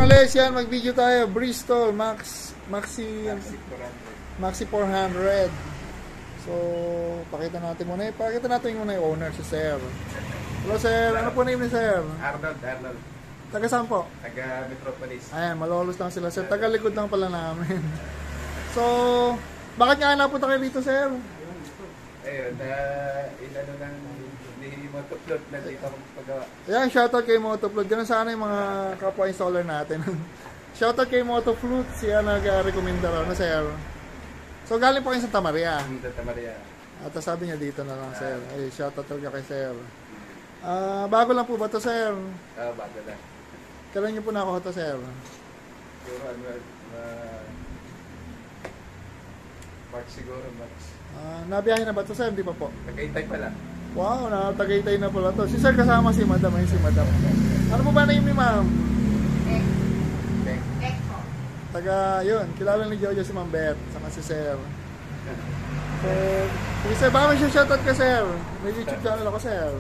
Les, yan, mag-video tayo. Bristol, Maxi 400. So, pakita natin muna. Pakita natin muna yung owner, si Sir. Hello, Sir. Ano po name ni Sir? Arnold. Taga saan po? Taga Metropolis. Ayan, malolos lang sila, Sir. Taga likod lang pala namin. So, bakit nga napunta kayo dito, Sir? Ayun, inano lang ni Motofloat na dito akong paggawa. Ayan, shoutout kay Motofloat. Ganun sana yung mga kapwa installer natin. Shoutout kay Motofloat. Siya nag-recommenda raw na, Sir. So, galing po kayo sa Santa Maria. Santa Maria. At sabi niya dito na lang, Sir. Ay, shoutout talaga kay Sir. Bago lang po ba to, Sir? Bago lang. Kailan niyo po nakuha to, Sir? Siguro, March siguro, March. Nabiyahe na ba to, Sir? Hindi pa po. Tagaytay pala. Wow, nakatagaytay na pala to. Si Sir kasama si Madam. Ayun si Madam. Ano po ba name ni Ma'am? Echo. Taga, yun. Kilala ni Jojo si Ma'am Beth. Saka si Sir. So, si Sir, baka may shoutout ka, Sir. May YouTube channel ako, Sir.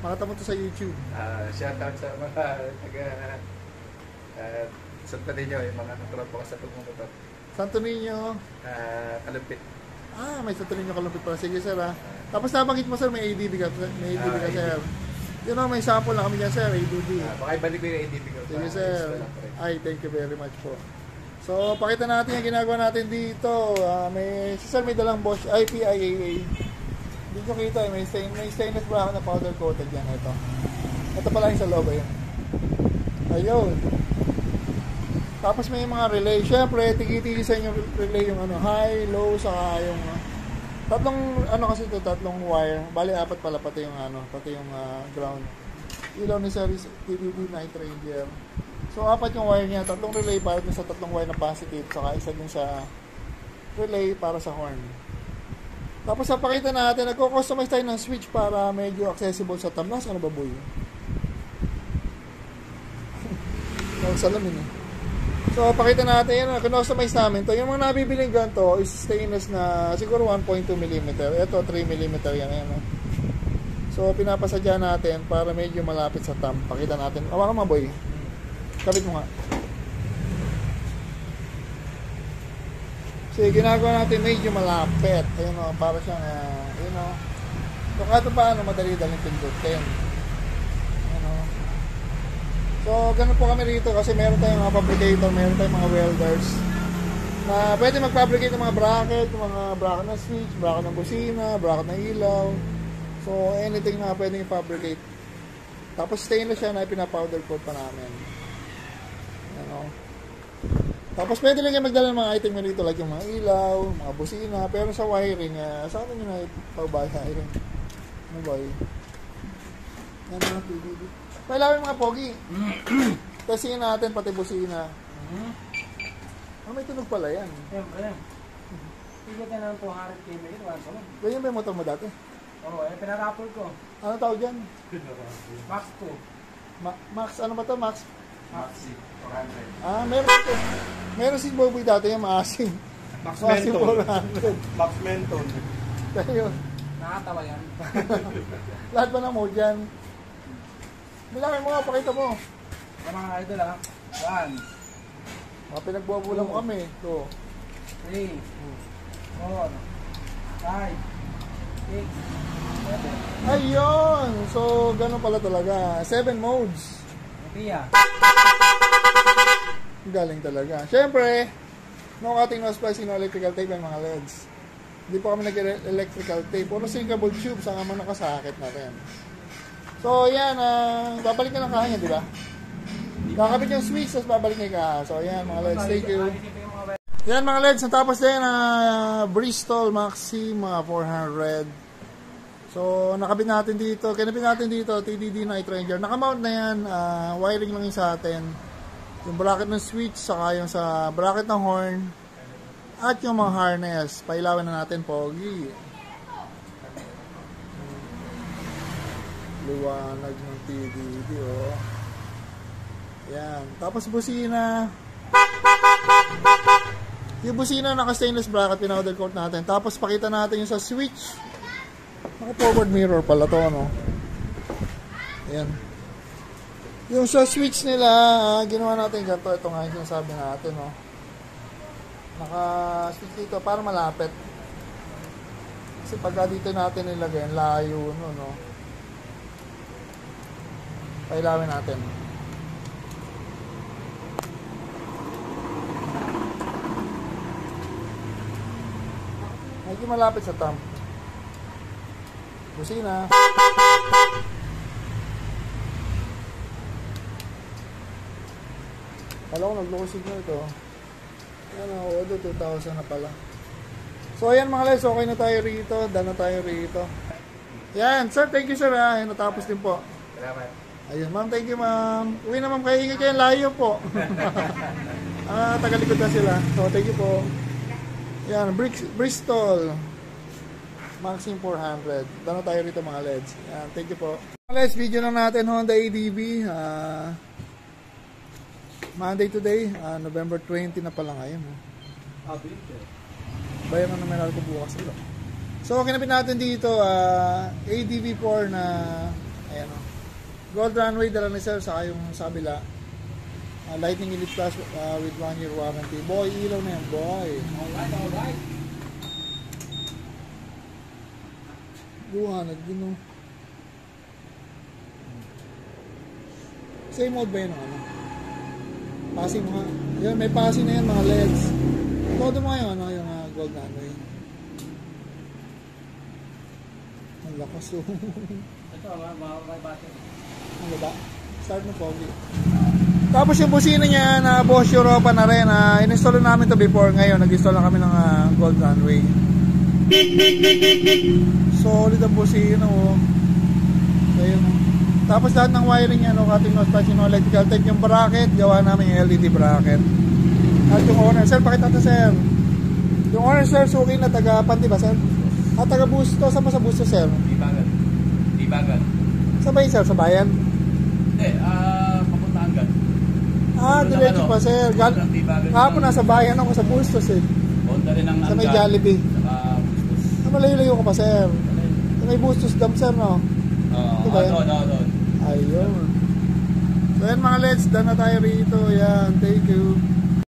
Makita mo to sa YouTube. Shoutout sa mga taga Santo Niño, yung mga katropa ko sa tugmong ko to. Santo Niño. Kalumpit. May Santo Niño Kalumpit pala. Sige, Sir, ha. Tapos nabanggit mo, Sir, may ADB ka, Sir. You know, may sample na kami dyan, Sir, ADB. Baka ibalik ko yung ADB ko. Sige, Sir. Ay, thank you very much po. So, pakita natin yung ginagawa natin dito. Si Sir may dalang Bosch IPIAA. Hindi ko kita, may stainless bracket na powder coated yan. Ito pala yung sa loob, ayun. Ayun. Tapos may mga relay. Siyempre, tigi-tigi sa inyo relay yung high, low, saka yung tatlong wire. Bali, apat pala pati yung ground. Ilaw ni Sir is TDD Night Ranger. So, apat yung wire niya. Tatlong relay para sa tatlong wire na positive. Saka isa dun sa relay para sa horn. Tapos, napakita natin, nagko-customize tayo ng switch para medyo accessible sa tamlas. Ano ba, boy? Salamin eh. So, pakita natin yan. Customize namin to. Yung mga nabibiling ganito is stainless na siguro 1.2 mm. Ito, 3 mm yan. So, pinapasadya natin para medyo malapit sa thumb. Pakita natin. Awa ka mga boy. Kapit mo nga. So, ginagawa natin medyo malapit. Ayun o, para siyang, so, kahit paano madali daling pindutin. So, ganun po kami rito kasi meron tayong mga fabricator, meron tayong mga welders na pwede mag-fabricate ng mga bracket ng switch, bracket ng busina, bracket ng ilaw. So, anything na pwedeng i-fabricate. Tapos, stainless siya na pinapowder coat pa namin. Tapos, pwede lang yung magdala ng mga item rito like yung mga ilaw, mga busina. Pero sa wiring, saan nyo na ipagbayarin? Ano ba yun? Yan na, PDD. Kailangan mga pogi. Tesihin natin pati busina. May tunog pala yan. Siyempre. Hindi ka ng 200 km. Ganyan ba yung motor mo dati? Oo, pinarapol ko. Ano tawag yan? Max 2. Max, ano ba to? Max? Maxi 400. Meron ito. Meron si Boboy dati yung maasim. Max Menton. 400. Max Menton. Kaya Nakatawa yan. lahat ba ng mode yan? Bilangin mo nga, pakita mo. Mga idol 1. Mga pinagbubulang mo kami. 2, 3, 4, 5, 6, 7. Ayun! So, ganun pala talaga. 7 modes. Matiya. Galing talaga. Siyempre, no cutting, no splicing, no electrical tape ang mga LEDs. Hindi po kami nag-electrical tape. Puro sinkable tubes ang mga nakasakit na rin. So, yan. Babalik na lang kanya, di ba? Kakabit yung switch, tapos babalik na yung kaha. So, yan mga LEDs. Thank you. Yan mga LEDs. Natapos din Bristol Maxi, mga 400. So, nakabit natin dito. Kinabit natin dito, TDD Night Ranger. Nakamount na yan. Wiring lang yung sa atin. Yung bracket ng switch, saka yung sa bracket ng horn. At yung mga harness. Pailawan na natin, pogi. Liwanag ng TDD, oh. Yan. Tapos busina. Yung busina naka-stainless bracket, pinowder coat natin. Tapos pakita natin yung sa switch. Naka-forward mirror pala to, no? Ayan. Yung sa switch nila, ginawa natin ganito. Ito nga yung sinasabi natin, no. Naka-switch dito para malapit. Kasi pagka dito natin nilagay, layo, no. Pailawin natin. Medyo malapit sa thumb. Busina. Kala ko nag-low signal ito. Ayan o, Odo 2000 na pala. So ayan mga guys, okay na tayo rito. Done na tayo rito. Yan, sir, thank you sir ha. Ayan, natapos din po. Salamat. Ayun, ma'am, thank you ma'am. Uwi na ma'am, kaya ingat kayo, layo po. Tagalikod na sila. So thank you po. Yan, Bristol. Maxim 400. Done na tayo rito mga LEDs. Yan, thank you po. Mga LEDs, video na natin Honda ADV. Monday today, November 20 na pala ngayon. Bayan na numeral ko bukas ito. So, kinapit natin dito, ADV4 na, ayan o. Gold runway, dala ni sir, saka yung sa kabila. Lightning Elite Plus with 1 year warranty. Boy, ilaw na yan, boy. Alright. Buhanag din o. Same mode ba yun o ano? Passing mga, yun, may passing na yan mga LEDs. Todo mo ngayon, ano, yung gold runway. Ang lakas o. Ito, mga battery. Ano ba? Start na pogi. Tapos yung busina niya na Bosch Europa na rin. In-install namin to before. Ngayon, nag-install na kami ng gold runway. Solid ang busina o. Ayun o. Tapos lahat ng wiring niya, cutting nose patch, electrical tape, yung bracket, gawa namin yung LED bracket. At yung owner, sir, pakita ito sir. Yung owner sir, suki na taga-Panti ba sir? At taga-Busto, saan ba sa Busto sir? Dibagan. Saan ba yun sir? Sa bayan? Hindi, papunta hanggang. Diretso pa sir. Kahapon nasa bayan ako sa Bustos eh. Honda rin ang sa may Jollibee. Saka Bustos. Malayo-layo ko pa sir. Sa may Bustos Dam sir no? Oo, doon. Ayun. So yan mga LEDs, done na tayo rito. Yan, thank you.